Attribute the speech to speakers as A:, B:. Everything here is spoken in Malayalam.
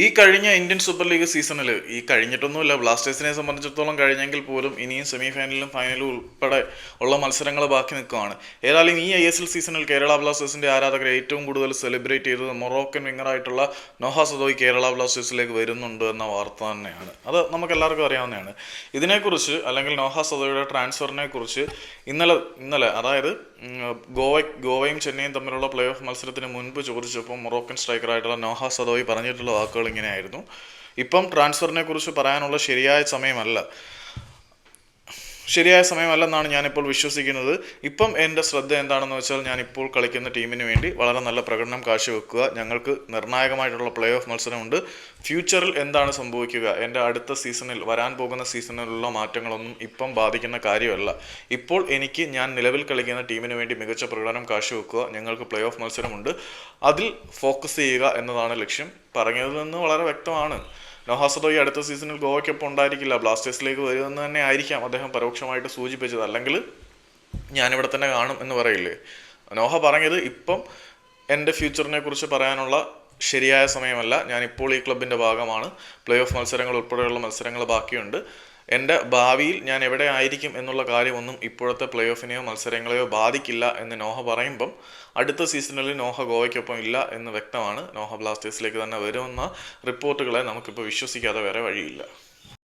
A: ഈ കഴിഞ്ഞ ഇന്ത്യൻ സൂപ്പർ ലീഗ് സീസണിൽ ഈ കഴിഞ്ഞിട്ടൊന്നുമില്ല, ബ്ലാസ്റ്റേഴ്സിനെ സംബന്ധിച്ചിടത്തോളം കഴിഞ്ഞെങ്കിൽ പോലും ഇനിയും സെമി ഫൈനലിലും ഫൈനലും ഉൾപ്പെടെ ഉള്ള മത്സരങ്ങൾ ബാക്കി നിൽക്കുകയാണ്. ഏതായാലും ഈ ISL സീസണിൽ കേരള ബ്ലാസ്റ്റേഴ്സിന്റെ ആരാധകർ ഏറ്റവും കൂടുതൽ സെലിബ്രേറ്റ് ചെയ്തത് മൊറോക്കൻ വിങ്ങറായിട്ടുള്ള നോഹ സദോയ് കേരള ബ്ലാസ്റ്റേഴ്സിലേക്ക് വരുന്നുണ്ട് എന്ന വാർത്ത തന്നെയാണ്. അത് നമുക്ക് എല്ലാവർക്കും അറിയാവുന്നതാണ്. ഇതിനെക്കുറിച്ച് അല്ലെങ്കിൽ നോഹ സദോയുടെ ട്രാൻസ്ഫറിനെ കുറിച്ച് ഇന്നലെ അതായത് ഗോവയും ചെന്നൈയും തമ്മിലുള്ള പ്ലേ ഓഫ് മത്സരത്തിന് മുൻപ് ചോദിച്ചപ്പോൾ മൊറോക്കൻ സ്ട്രൈക്കറായിട്ടുള്ള നോഹ സദോയ് പറഞ്ഞിട്ടുള്ള വാക്കുകൾ ഇങ്ങനെയായിരുന്നു: ഇപ്പം ട്രാൻസ്ഫറിനെ കുറിച്ച് പറയാനുള്ള ശരിയായ സമയമല്ലെന്നാണ് ഞാനിപ്പോൾ വിശ്വസിക്കുന്നത്. ഇപ്പം എൻ്റെ ശ്രദ്ധ എന്താണെന്ന് വെച്ചാൽ, ഞാൻ ഇപ്പോൾ കളിക്കുന്ന ടീമിന് വേണ്ടി വളരെ നല്ല പ്രകടനം കാഴ്ചവെക്കുക. ഞങ്ങൾക്ക് നിർണായകമായിട്ടുള്ള പ്ലേ ഓഫ് മത്സരമുണ്ട്. ഫ്യൂച്ചറിൽ എന്താണ് സംഭവിക്കുക, എൻ്റെ അടുത്ത സീസണിൽ വരാൻ പോകുന്ന സീസണിലുള്ള മാറ്റങ്ങളൊന്നും ഇപ്പം ബാധിക്കുന്ന കാര്യമല്ല. ഇപ്പോൾ ഞാൻ നിലവിൽ കളിക്കുന്ന ടീമിന് വേണ്ടി മികച്ച പ്രകടനം കാഴ്ചവെക്കുക. ഞങ്ങൾക്ക് പ്ലേ ഓഫ് മത്സരമുണ്ട്, അതിൽ ഫോക്കസ് ചെയ്യുക എന്നതാണ് ലക്ഷ്യം. പറഞ്ഞതിൽ നിന്ന് വളരെ വ്യക്തമാണ്. നോഹ സദോയ് അടുത്ത സീസണിൽ ഗോവയ്ക്കൊപ്പം ഉണ്ടായിരിക്കില്ല, ബ്ലാസ്റ്റേഴ്സിലേക്ക് വരുമെന്ന് തന്നെ ആയിരിക്കാം അദ്ദേഹം പരോക്ഷമായിട്ട് സൂചിപ്പിച്ചത്. അല്ലെങ്കിൽ ഞാനിവിടെ തന്നെ കാണും എന്ന് പറയില്ലേ. നോഹ പറഞ്ഞത് ഇപ്പം എൻ്റെ ഫ്യൂച്ചറിനെ കുറിച്ച് പറയാനുള്ള ശരിയായ സമയമല്ല, ഞാനിപ്പോൾ ഈ ക്ലബിൻ്റെ ഭാഗമാണ്, പ്ലേ ഓഫ് മത്സരങ്ങൾ ഉൾപ്പെടെയുള്ള മത്സരങ്ങൾ ബാക്കിയുണ്ട്, എൻ്റെ ഭാവിയിൽ ഞാൻ എവിടെ ആയിരിക്കും എന്നുള്ള കാര്യമൊന്നും ഇപ്പോഴത്തെ പ്ലേ ഓഫിനെയോ മത്സരങ്ങളെയോ ബാധിക്കില്ല എന്ന് നോഹ പറയുമ്പം അടുത്ത സീസണിൽ നോഹ ഗോവയ്ക്കൊപ്പം ഇല്ല എന്ന് വ്യക്തമാണ്. നോഹ ബ്ലാസ്റ്റേഴ്സിലേക്ക് തന്നെ വരുമെന്ന റിപ്പോർട്ടുകളെ നമുക്കിപ്പോൾ വിശ്വസിക്കാതെ വേറെ വഴിയില്ല.